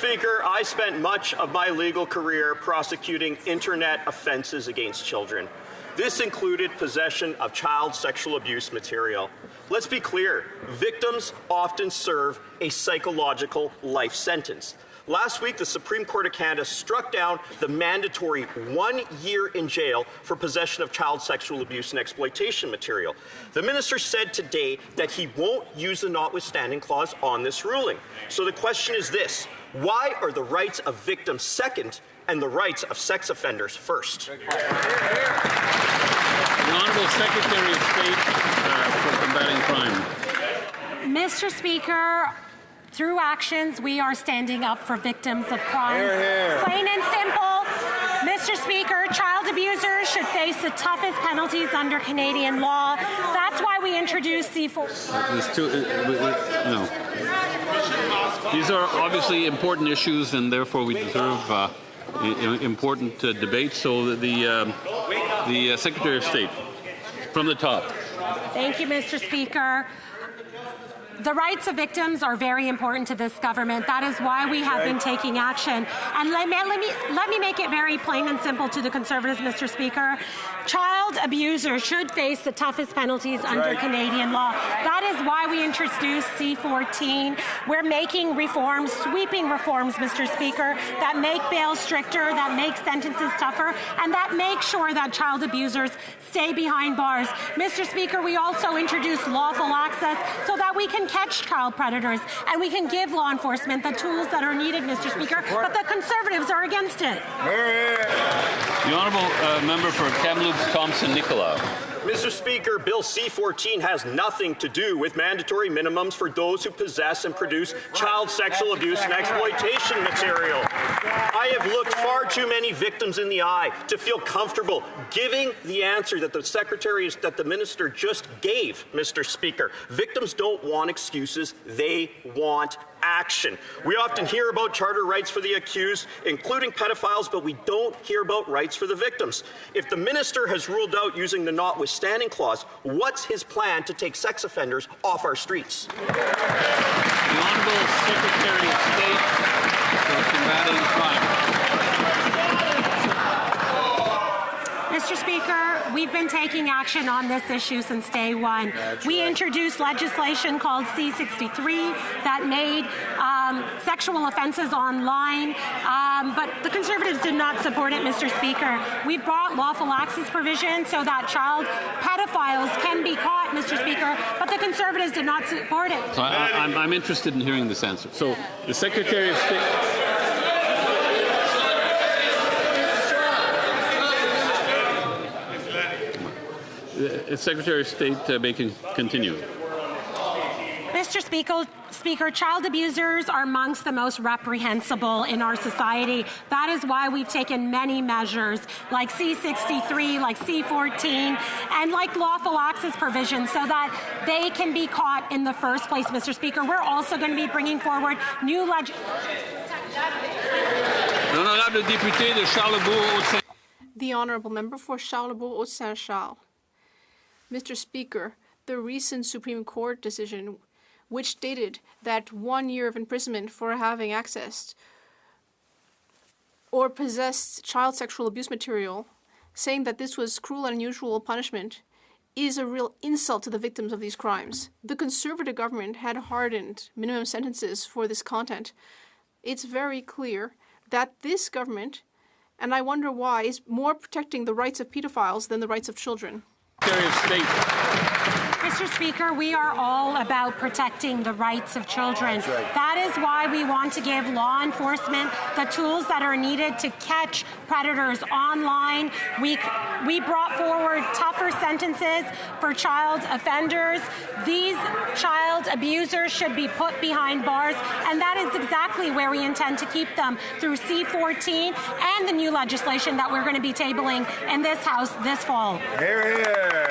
Speaker, I spent much of my legal career prosecuting internet offenses against children. This included possession of child sexual abuse material. Let's be clear, victims often serve a psychological life sentence. Last week, the Supreme Court of Canada struck down the mandatory 1 year in jail for possession of child sexual abuse and exploitation material. The minister said today that he won't use the notwithstanding clause on this ruling. So the question is this: why are the rights of victims second and the rights of sex offenders first? The Honourable Secretary of State for Combating Crime. Mr. Speaker, through actions, we are standing up for victims of crime. Plain and simple, Mr. Speaker, child abusers should face the toughest penalties under Canadian law. That's why we introduced C4. No. These are obviously important issues, and therefore we deserve important debate. So the Secretary of State, from the top. Thank you, Mr. Speaker. The rights of victims are very important to this government. That is why we have been taking action. And let me make it very plain and simple to the Conservatives, Mr. Speaker. Child abusers should face the toughest penalties under Canadian law. That is why we introduced C-14. We're making reforms, sweeping reforms, Mr. Speaker, that make bail stricter, that make sentences tougher, and that make sure that child abusers stay behind bars. Mr. Speaker, we also introduced lawful access so that we can catch child predators and we can give law enforcement the tools that are needed, Mr. Speaker, but the Conservatives are against it. The Honourable Member for Kamloops Thompson Nicolau. Mr. Speaker, Bill C-14 has nothing to do with mandatory minimums for those who possess and produce child sexual abuse and exploitation material. I have looked far too many victims in the eye to feel comfortable giving the answer that the minister just gave, Mr. Speaker. Victims don't want excuses, they want action. We often hear about charter rights for the accused, including pedophiles, but we don't hear about rights for the victims. If the minister has ruled out using the notwithstanding clause, what's his plan to take sex offenders off our streets? The Honourable Secretary of State for Combating Crime. Mr. Speaker, we've been taking action on this issue since day one. We introduced legislation called C-63 that made sexual offences online, but the Conservatives did not support it, Mr. Speaker. We brought lawful access provision so that child pedophiles can be caught, Mr. Speaker, but the Conservatives did not support it. So I'm interested in hearing this answer. So the Secretary of State... Secretary of State may continue. Mr. Speaker, child abusers are amongst the most reprehensible in our society. That is why we've taken many measures like C-63, like C-14, and like lawful access provisions so that they can be caught in the first place, Mr. Speaker. We're also going to be bringing forward new The Honourable Member for Charlebourg-Haute-Saint-Charles. Mr. Speaker, the recent Supreme Court decision, which stated that 1 year of imprisonment for having accessed or possessed child sexual abuse material, saying that this was cruel and unusual punishment, is a real insult to the victims of these crimes. The Conservative government had hardened minimum sentences for this content. It's very clear that this government, and I wonder why, is more protecting the rights of pedophiles than the rights of children. Secretary of State. Mr. Speaker, we are all about protecting the rights of children. That is why we want to give law enforcement the tools that are needed to catch predators online. We brought forward tougher sentences for child offenders. These child abusers should be put behind bars, and that is exactly where we intend to keep them through C-14 and the new legislation that we're going to be tabling in this House this fall. Hear, hear.